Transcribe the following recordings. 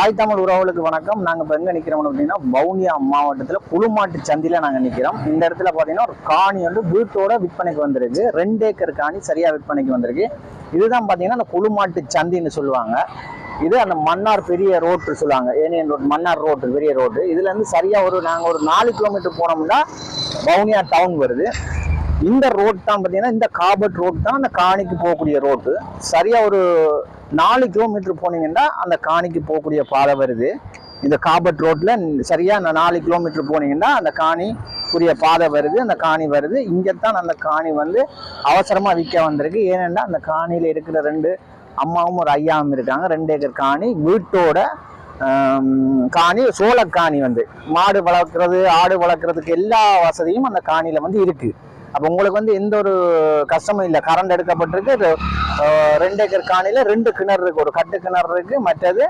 தாய் தமிழ் உறவுகளுக்கு வணக்கம். நாங்கள் இப்போ எங்கே நிற்கிறோம் அப்படின்னா வவுனியா மாவட்டத்தில் புழுமாட்டு சந்தியில் நாங்கள் நிற்கிறோம். இந்த இடத்துல பார்த்தீங்கன்னா ஒரு காணி வந்து வீட்டோட விற்பனைக்கு வந்திருக்கு. 2 ஏக்கர் காணி சரியாக விற்பனைக்கு வந்திருக்கு. இதுதான் பார்த்தீங்கன்னா அந்த புழுமாட்டு சந்தின்னு சொல்லுவாங்க. இது அந்த மன்னார் பெரிய ரோட்டு சொல்லுவாங்க, ஏனியன் ரோடு, மன்னார் ரோட்டு பெரிய ரோடு. இதுலேருந்து சரியாக நாங்கள் ஒரு 4 கிலோமீட்டர் போனோம்னா வவுனியா டவுன் வருது. இந்த ரோட் தான் பார்த்தீங்கன்னா இந்த காபட் ரோட் தான் அந்த காணிக்கு போகக்கூடிய ரோட்டு. சரியாக ஒரு 4 கிலோமீட்டர் போனீங்கன்னா அந்த காணிக்கு போகக்கூடிய பாதை வருது. இந்த காபட் ரோட்ல சரியாக 4 கிலோமீட்டர் போனீங்கன்னா அந்த காணிக்குரிய பாதை வருது, அந்த காணி வருது. இங்கத்தான் அந்த காணி வந்து அவசரமாக விற்க வந்திருக்கு. ஏனென்னா அந்த காணியில் இருக்கிற 2 அம்மாவும் ஒரு ஐயாவும் இருக்காங்க. 2 ஏக்கர் காணி வீட்டோட காணி, சோளக்காணி வந்து மாடு வளர்க்குறது, ஆடு வளர்க்குறதுக்கு எல்லா வசதியும் அந்த காணியில் வந்து இருக்குது. அப்போ உங்களுக்கு வந்து எந்த ஒரு கஷ்டமும் இல்லை. கரண்ட் எடுக்கப்பட்டிருக்கு. 2 ஏக்கர் காணியில் 2 கிணறு இருக்குது. ஒரு கட்டு கிணறு இருக்குது, மற்றது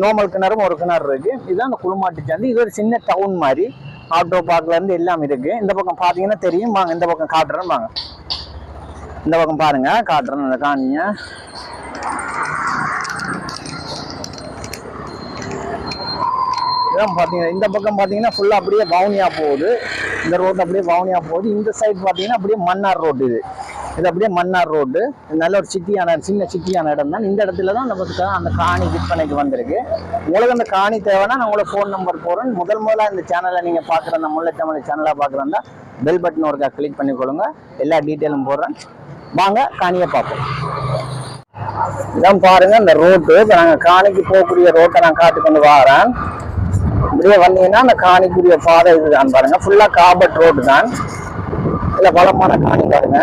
நார்மல் கிணறும் ஒரு கிணறு இருக்குது. இதுதான் அந்த புழுமாட்டு சந்தை. இது ஒரு சின்ன டவுன் மாதிரி. ஆட்டோ பார்க்லேருந்து எல்லாம் இருக்குது. இந்த பக்கம் பார்த்தீங்கன்னா தெரியும். வாங்க இந்த பக்கம் காட்டுறேன். வாங்க இந்த பக்கம் பாருங்க, காட்டுறேன் அந்த காணியை. இதான் பார்த்தீங்கன்னா இந்த பக்கம் பார்த்தீங்கன்னா ஃபுல்லாக அப்படியே வவுனியா போகுது. இந்த ரோடு அப்படியே வவுனியா போகுது. இந்த சைடு பார்த்தீங்கன்னா அப்படியே மன்னார் ரோடு. இது அப்படியே மன்னார் ரோடு. நல்ல ஒரு சின்ன சிட்டியான இடம் தான். இந்த இடத்துல தான் அந்த காணி விற்பனைக்கு வந்திருக்கு. உங்களுக்கு அந்த காணி தேவைன்னா நான் உங்களை ஃபோன் நம்பர் போடுறேன். முதலாக இந்த சேனலை நீங்கள் பார்க்குற அந்த முல்லை தமிழ் சேனலாக பார்க்குறதா பெல் பட்டன் ஒருக்கா கிளிக் பண்ணிக்கொள்ளுங்க. எல்லா டீட்டெயிலும் போடுறேன். வாங்க காணியை பார்ப்போம். இதான் பாருங்க இந்த ரோட்டு. இப்போ நாங்கள் காணிக்கு போகக்கூடிய ரோட்டை நான் காட்டி கொண்டு வரேன். இப்படியே வந்தீங்கன்னா அந்த காணிக்குரிய பாதை இதுதான் பாருங்க. ஃபுல்லா காபட் ரோடு தான். இல்ல வளமான காணி பாருங்க.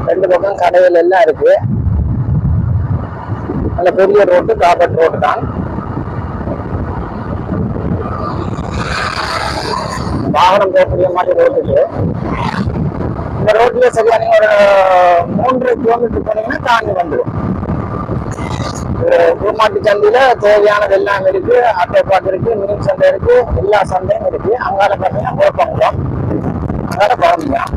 2 பக்கம் கடைகள் எல்லாம் இருக்கு. நல்ல பெரிய ரோடு, காபட் ரோடு தான். வாகனம் போகக்கூடிய மாதிரி ரோட்டுக்கு. இந்த ரோட்ல சரியா நீங்க ஒரு 3 கிலோமீட்டர் போனீங்கன்னா காணி வந்துடும். புழுமாட்டு சந்தையில தேவையானது எல்லாம் இருக்கு. ஆட்டோ பார்க் இருக்கு, மீன் சந்தை இருக்கு, எல்லா சந்தையும் இருக்கு. அங்கால பார்த்தீங்கன்னா குழப்பங்குளம், அங்கால குழம்புலாம்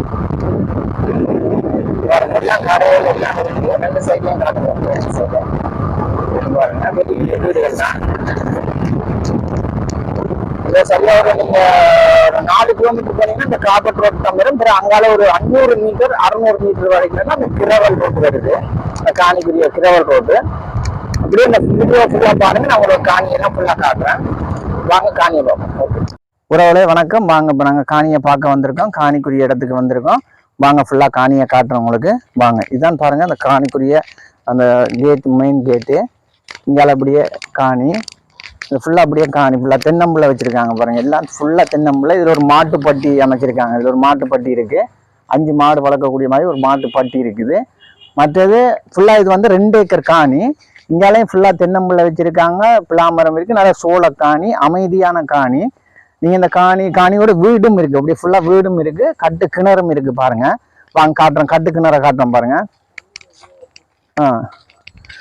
எல்லாம் கடைகள் எல்லாம் இருக்கு. 2 சைட்லையும் காட்டுவாங்க. பாருங்க பெரிய வீடுகள் தான். இதை சரியா ஒரு நீங்க 4 கிலோமீட்டர் போனீங்கன்னா இந்த காபட் ரோட் தான் வரும். அங்கால ஒரு 500 மீட்டர் 600 மீட்டர் வரைக்கும் அந்த கிரவல் ரோடு வருது. காணிக்குரிய கிரவல் ரோடு. அப்படியே இந்த வீடியோ ஃபுல்லா பாருங்க. நான் உங்களுக்கு காணியெல்லாம் ஃபுல்லா காட்டுறேன். வாங்க காணியை பார்ப்போம். உறவுகளே வணக்கம். வாங்க இப்போ நாங்கள் காணியை பார்க்க வந்திருக்கோம். காணிக்குரிய இடத்துக்கு வந்திருக்கோம். வாங்க ஃபுல்லா காணியை காட்டுறோம் உங்களுக்கு. வாங்க இதான் பாருங்க அந்த காணிக்குரிய அந்த கேட்டு, மெயின் கேட்டு. இங்கால அப்படியே காணி. இது ஃபுல்லா அப்படியே காணி ஃபுல்லா தென்னம்புள்ள வச்சிருக்காங்க பாருங்க. எல்லாம் ஃபுல்லா தென்னம்புள்ள. இதுல ஒரு மாட்டுப்பட்டி அமைச்சிருக்காங்க. இதுல ஒரு மாட்டுப்பட்டி இருக்கு. 5 மாடு வளர்க்கக்கூடிய மாதிரி ஒரு மாட்டுப்பட்டி இருக்குது. மற்றது ஃபுல்லா இது வந்து 2 ஏக்கர் காணி. இங்காலையும் ஃபுல்லா தென்னம்புள்ள வச்சிருக்காங்க. பிளாமரம் இருக்கு. நல்ல சோளக்காணி, அமைதியான காணி. நீங்க இந்த காணியோட வீடும் இருக்கு. அப்படியே ஃபுல்லா வீடும் இருக்கு. கட்டு கிணறும் இருக்கு பாருங்க. வாங்க காட்டுறேன். கட்டு கிணறை காட்டுறோம் பாருங்க.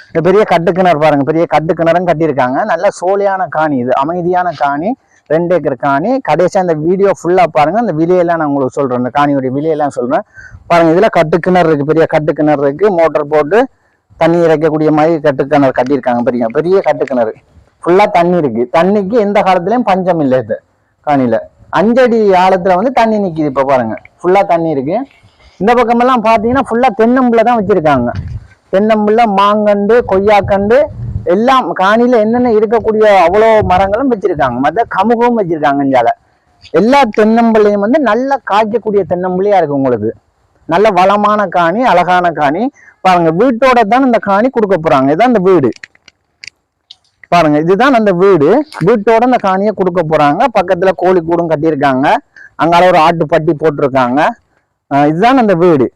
இந்த பெரிய கட்டு கிணறு பாருங்க. பெரிய கட்டு கிணறும் கட்டியிருக்காங்க. நல்ல சோலையான காணி. இது அமைதியான காணி. 2 ஏக்கர் காணி. கடைசியா இந்த வீடியோ ஃபுல்லா பாருங்க. இந்த விலையெல்லாம் நான் உங்களுக்கு சொல்றேன். இந்த காணியோடைய விலையெல்லாம் சொல்றேன் பாருங்க. இதுல கட்டு கிணறு இருக்கு. பெரிய கட்டு கிணறு இருக்கு. மோட்டர் போட்டு தண்ணி இறைக்கக்கூடிய மாதிரி கட்டுக்கிணறு கட்டியிருக்காங்க. பெரிய பெரிய கட்டுக்கிணறு. ஃபுல்லா தண்ணி இருக்கு. தண்ணிக்கு எந்த காலத்துலயும் பஞ்சம் இல்லை. இது காணியில 5 அடி ஆழத்துல வந்து தண்ணி நிக்குது. இப்ப பாருங்க ஃபுல்லா தண்ணி இருக்கு. இந்த பக்கமெல்லாம் பாத்தீங்கன்னா ஃபுல்லா தென்னம்புள்ள தான் வச்சிருக்காங்க. தென்னம்புள்ள, மாங்கண்டு, கொய்யாக்கண்டு எல்லாம் காணியில என்னென்ன இருக்கக்கூடிய அவ்வளோ மரங்களும் வச்சிருக்காங்க. மற்ற கமுகவும் வச்சிருக்காங்க. இஞ்சால எல்லா தென்னம்புள்ளையும் வந்து நல்லா காய்க்கக்கூடிய தென்னம்புள்ளையா இருக்கு. உங்களுக்கு நல்ல வளமான காணி, அழகான காணி பாருங்க. வீட்டோட தான் இந்த காணி கொடுக்க போறாங்க. இதான் இந்த வீடு பாருங்க. இதுதான் அந்த வீடு. வீட்டோட இந்த காணியை கொடுக்க போறாங்க. பக்கத்துல கோழி கூடும் கட்டியிருக்காங்க. அங்கால ஒரு ஆட்டு பட்டி போட்டிருக்காங்க. இதுதான் அந்த வீடு.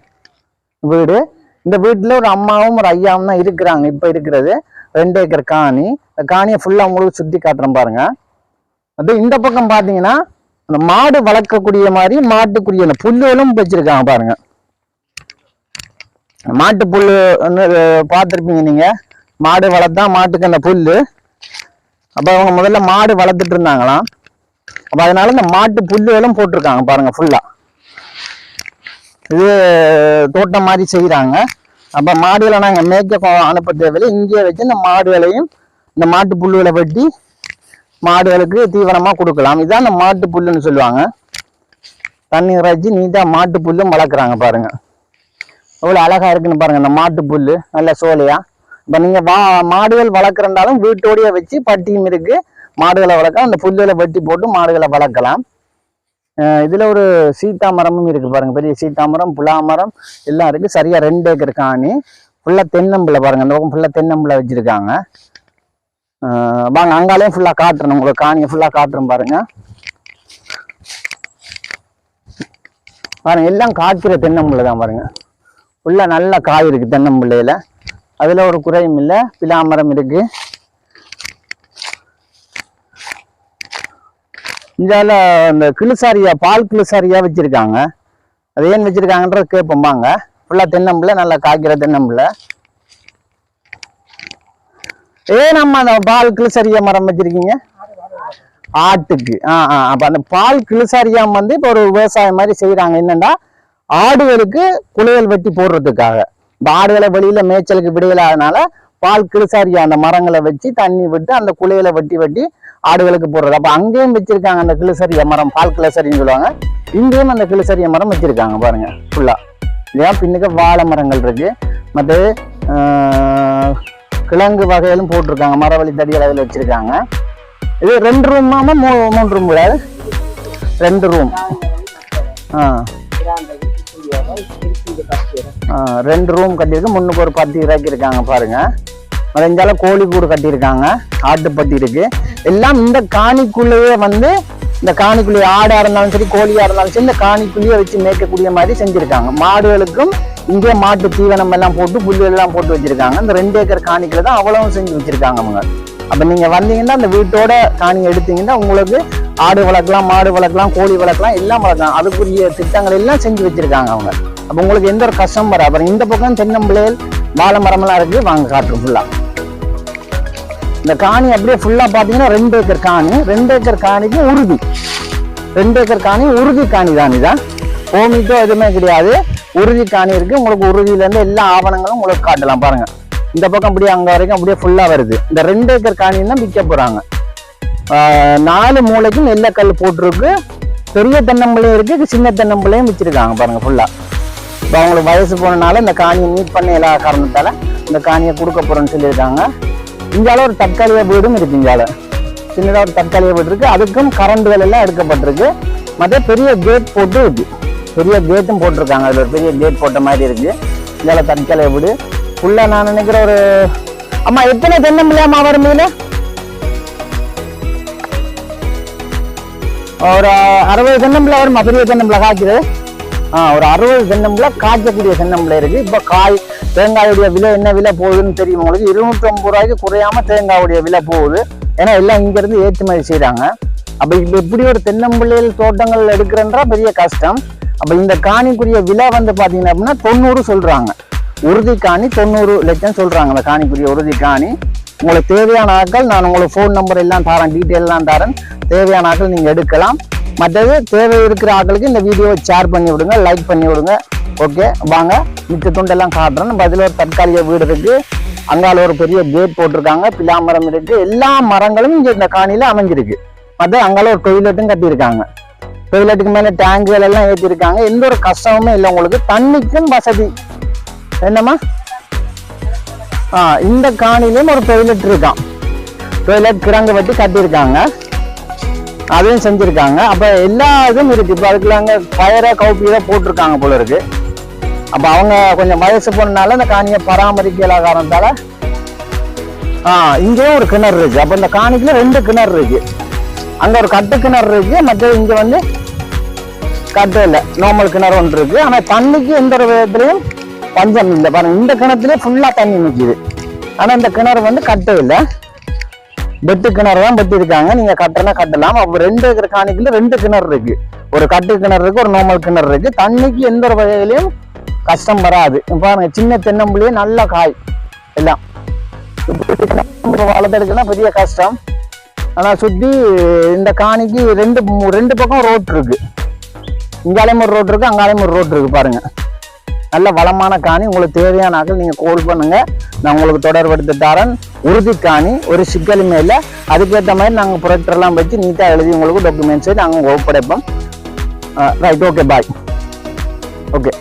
இந்த வீட்டுல ஒரு அம்மாவும் ஒரு ஐயாவும் தான் இருக்கிறாங்க. இப்ப இருக்கிறது 2 ஏக்கர் காணி. இந்த காணியை ஃபுல்லா உங்களுக்கு சுத்தி காட்டுறேன் பாருங்க. அது இந்த பக்கம் பாத்தீங்கன்னா அந்த மாடு வளர்க்கக்கூடிய மாதிரி மாட்டுக்குரிய புல்லுகளும் வச்சிருக்காங்க பாருங்க. மாட்டு புல்லு பார்த்துருப்பீங்க நீங்க. மாடு வளர்த்தா மாட்டுக்கு அந்த புல்லு. அப்ப அவங்க முதல்ல மாடு வளர்த்துட்டு இருந்தாங்களாம். அப்ப அதனால இந்த மாட்டு புல்லுகளும் போட்டிருக்காங்க பாருங்க ஃபுல்லா. இது தோட்டம் மாதிரி செய்யறாங்க. அப்ப மாடுகளை நாங்க மேய்க்க அனுப்ப தேவையில்லை. இங்கேயே வச்சு இந்த மாடுகளையும் இந்த மாட்டு புல்லுகளை வெட்டி மாடுகளுக்கு தீவனமா கொடுக்கலாம். இதான் இந்த மாட்டு புல்லுன்னு சொல்லுவாங்க. தண்ணி இறைச்சி நீட்டா மாட்டு புல்லும் வளர்க்குறாங்க பாருங்க. எவ்வளவு அழகா இருக்குன்னு பாருங்க. இந்த மாட்டு புல்லு நல்ல சோலையா. இப்ப நீங்க மாடுகள் வளர்க்குறதாலும் வீட்டோடைய வச்சு பட்டியும் இருக்கு, மாடுகளை வளர்க்கலாம். அந்த புல்லுகளை வெட்டி போட்டு மாடுகளை வளர்க்கலாம். இதுல ஒரு சீத்தா மரமும் இருக்கு பாருங்க. பெரிய சீத்தா மரம், புலா மரம் எல்லாம் இருக்கு. சரியா 2 ஏக்கர் காணி. ஃபுல்லா தென்னம்பிள்ளை பாருங்க. அந்த பக்கம் ஃபுல்லா தென்னம்பிள்ளை வச்சிருக்காங்க. வாங்க அங்காலையும் ஃபுல்லா காட்டுறேன் உங்களுக்கு. காணியை ஃபுல்லா காட்டுறேன் பாருங்க. பாருங்க எல்லாம் காய்க்கிற தென்னம்பிள்ளை தான் பாருங்க. ஃபுல்லா நல்ல காய் இருக்கு தென்னம்பிள்ளையில. அதுல ஒரு குறையும் இல்லை. பிலாமரம் இருக்கு. இந்தால இந்த கிளிசாரியா, பால் கிளிசாரியா வச்சிருக்காங்க. அது ஏன் வச்சிருக்காங்கன்றது கேட்போம்பாங்க. ஃபுல்லா தென்னம்பிள்ளை, நல்லா காய்க்கிற தென்னம்பிள்ளை. நம்ம அந்த பால் கிளிசரியா மரம் வச்சிருக்கீங்க ஆட்டுக்கு. அப்ப அந்த பால் கிளிசரியாம் வந்து இப்ப ஒரு விவசாயம் மாதிரி செய்யறாங்க. என்னன்னா ஆடுகளுக்கு குளியல் வெட்டி போடுறதுக்காக. இந்த ஆடுகளை வெளியில மேய்ச்சலுக்கு விடையிலாதனால பால் கிளிசாரியா அந்த மரங்களை வச்சு தண்ணி விட்டு அந்த குளியலை வெட்டி வெட்டி ஆடுகளுக்கு போடுறது. அப்ப அங்கேயும் வச்சிருக்காங்க அந்த கிளிசரிய மரம், பால் கிளிசரின்னு சொல்லுவாங்க. இங்கேயும் அந்த கிளிசரிய மரம் வச்சிருக்காங்க பாருங்க ஃபுல்லா. இதான் பின்னுக்கு வாழை மரங்கள் இருக்கு. மற்ற கிழங்கு வகையிலும் போட்டிருக்காங்க. மரவள்ளி தடி அளவில் வச்சிருக்காங்க. இது 2 ரூமாம 3 ரூம் கிடையாது, 2 ரூம். 2 ரூம் கட்டியிருக்கு. முன்னுக்கு ஒரு பட்டி இறக்கியிருக்காங்க பாருங்க. மறைஞ்சால கோழி கூடு கட்டியிருக்காங்க, ஆட்டுப்பட்டி இருக்கு. எல்லாம் இந்த காணிக்குள்ளேயே வந்து, இந்த காணிக்குள்ளேயே ஆடா இருந்தாலும் சரி கோழியா இருந்தாலும் சரி இந்த காணிக்குள்ளேயே வச்சு மேய்க்கக்கூடிய மாதிரி செஞ்சிருக்காங்க. மாடுகளுக்கும் இங்கே மாட்டு தீவனம் எல்லாம் போட்டு புல்லு எல்லாம் போட்டு வச்சிருக்காங்க. இந்த 2 ஏக்கர் காணிக்குள்ள தான் அவ்வளவும் செஞ்சு வச்சிருக்காங்க அவங்க. அப்ப நீங்க வந்தீங்கன்னா அந்த வீட்டோட காணி எடுத்தீங்கன்னா உங்களுக்கு ஆடு வளர்க்கலாம், மாடு வளர்க்கலாம், கோழி வளர்க்கலாம், எல்லாம் வளர்க்கலாம். அதுக்குரிய திட்டங்கள் எல்லாம் செஞ்சு வச்சிருக்காங்க அவங்க. அப்ப உங்களுக்கு எந்த ஒரு கஷ்டம் வராது. அப்புறம் இந்த பக்கம் தென்னம்பிள்ளைகள் வாழை மரம் எல்லாம் இருக்கு. வாங்க காட்டுறோம் ஃபுல்லா. இந்த காணி அப்படியே ஃபுல்லா பாத்தீங்கன்னா 2 ஏக்கர் காணி. 2 ஏக்கர் காணிக்கு உறுதி. 2 ஏக்கர் காணி உறுதி காணி தான். இதான் ஓமிட்டோ எதுவுமே கிடையாது. உறுதி காணி இருக்கு. உங்களுக்கு உறுதியில இருந்து எல்லா ஆவணங்களும் உங்களுக்கு காட்டலாம் பாருங்க. இந்த பக்கம் அப்படியே அங்க வரைக்கும் அப்படியே ஃபுல்லா வருது. இந்த 2 ஏக்கர் காணின்னு தான் விற்க போறாங்க. 4 மூளைக்கும் நெல்லக்கல் போட்டிருக்கு. பெரிய தென்னம்பிள்ளையும் இருக்கு, சின்ன தென்னம்பிள்ளையும் வச்சிருக்காங்க பாருங்க ஃபுல்லா. இப்போ அவங்களுக்கு வயசு போனனால இந்த காணியை மீட் பண்ண எல்லா காரணத்தால இந்த காணியை கொடுக்க போறோம்னு சொல்லியிருக்காங்க. இங்கால ஒரு தற்காலிக வீடும் இருக்கு. இங்கால சின்னதாக ஒரு தற்காலிக வீடு இருக்கு. அதுக்கும் கரண்டுகள் எல்லாம் எடுக்கப்பட்டிருக்கு. மற்ற பெரிய கேட் போட்டு இருக்கு. பெரிய கேட்டும் போட்டிருக்காங்க. அதுல ஒரு பெரிய கேட் போட்ட மாதிரி இருக்கு. இங்கால தற்காலிக வீடு ஃபுல்லா. நான் நினைக்கிற ஒரு அம்மா எத்தனை தென்னம்பிள்ளையாமா வரும் இதுல? ஒரு 60 தென்னம்பிள்ளை வருமா? பெரிய தென்னம்பிள்ளை காய்க்குது. ஒரு 60 தென்னம்பிள்ளை காய்க்கக்கூடிய தென்னம்பிள்ளை இருக்கு. இப்ப தேங்காயுடைய விலை என்ன விலை போகுதுன்னு தெரியும் உங்களுக்கு. 250 ரூபாய்க்கு குறையாம தேங்காயுடைய விலை போகுது. ஏன்னா எல்லாம் இங்க இருந்து ஏற்றுமதி செய்யறாங்க. அப்ப இப்ப எப்படி ஒரு தென்னம்பிள்ளைகள் தோட்டங்கள் எடுக்கிறன்றா பெரிய கஷ்டம். அப்ப இந்த காணிக்குரிய விலை வந்து பாத்தீங்கன்னா அப்படின்னா 90 சொல்றாங்க. உறுதி காணி 90 லட்சம் சொல்றாங்க. அந்த காணிக்குரிய உறுதி காணி. உங்களுக்கு தேவையான ஆட்கள் நான் உங்களுக்கு ஃபோன் நம்பர் எல்லாம் தரேன், டீட்டெயில் எல்லாம் தரேன். தேவையான ஆட்கள் நீங்க எடுக்கலாம். மற்றது தேவை இருக்கிற ஆட்களுக்கு இந்த வீடியோவை ஷேர் பண்ணி விடுங்க, லைக் பண்ணி விடுங்க. ஓகே வாங்க மிச்ச துண்டெல்லாம் காட்டுறேன். நம்ம அதில் ஒரு தற்காலிக வீடு இருக்கு. அங்கால ஒரு பெரிய கேட் போட்டிருக்காங்க. பிலாமரம் இருக்கு. எல்லா மரங்களும் இங்க இந்த காணியில அமைஞ்சிருக்கு. மற்ற அங்கால ஒரு டொய்லெட்டும் கட்டியிருக்காங்க. டொய்லெட்டுக்கு மேல டேங்குகள் எல்லாம் ஏற்றிருக்காங்க. எந்த ஒரு கஷ்டமுமே இல்லை உங்களுக்கு. தண்ணிக்கும் வசதி. என்னம்மா இந்த காணிலையும் ஒரு டொய்லெட் இருக்கான். டொய்லெட் கிடங்கு வெட்டி கட்டியிருக்காங்க. அதையும் செஞ்சிருக்காங்க. அப்ப எல்லா இதுவும் இருக்கு. இப்ப அதுக்குள்ள அங்க பயரை கவுப்பியதை போட்டிருக்காங்க போல இருக்கு. அப்ப அவங்க கொஞ்சம் வயசு போனால அந்த காணியை பராமரிக்கல காரணத்தால இங்கேயும் ஒரு கிணறு இருக்கு. அப்ப இந்த காணிக்குள்ள 2 கிணறு இருக்கு. அங்க ஒரு கட்டு கிணறு இருக்கு. மற்ற இங்க வந்து கட்டு இல்லை, நார்மல் கிணறு ஒன்று இருக்கு. ஆனா தண்ணிக்கு எந்த ஒரு விதத்திலையும் பஞ்சம் இல்லை பாருங்க. இந்த கிணத்துலயே ஃபுல்லா தண்ணி நிக்குது. ஆனா இந்த கிணறு வந்து கட்டு இல்லை, வெட்டு கிணறு தான் வெட்டி இருக்காங்க. நீங்க கட்டுறனா கட்டலாம். அப்ப 2 ஏக்கர் காணிக்குள்ள 2 கிணறு இருக்கு. ஒரு கட்டு கிணறு இருக்கு, ஒரு நார்மல் கிணறு இருக்கு. தண்ணிக்கு எந்த ஒரு வகையிலையும் கஷ்டம் வராது. பாருங்க சின்ன தென்னம்பிள்ளையே நல்ல காய் எல்லாம். வளர்த்தெடுக்கனா பெரிய கஷ்டம். ஆனா சுத்தி இந்த காணிக்கு 2 பக்கம் ரோட் இருக்கு. இங்காலையும் ஒரு ரோட் இருக்கு, அங்காலையும் ஒரு ரோட் இருக்கு பாருங்க. நல்ல வளமான காணி. உங்களுக்கு தேவையான ஆக்கள் நீங்கள் கால் பண்ணுங்க, நான் உங்களுக்கு தொடர்படுத்தி தரேன். உறுதி காணி, ஒரு சிக்கலுமே இல்லை. அதுக்கேற்ற மாதிரி நாங்கள் ப்ரொஜெக்டர்லாம் வச்சு நீட்டாக எழுதி உங்களுக்கு டாக்குமெண்ட்ஸை நாங்கள் ஒப்படைப்போம். ரைட், ஓகே, பாய். ஓகே.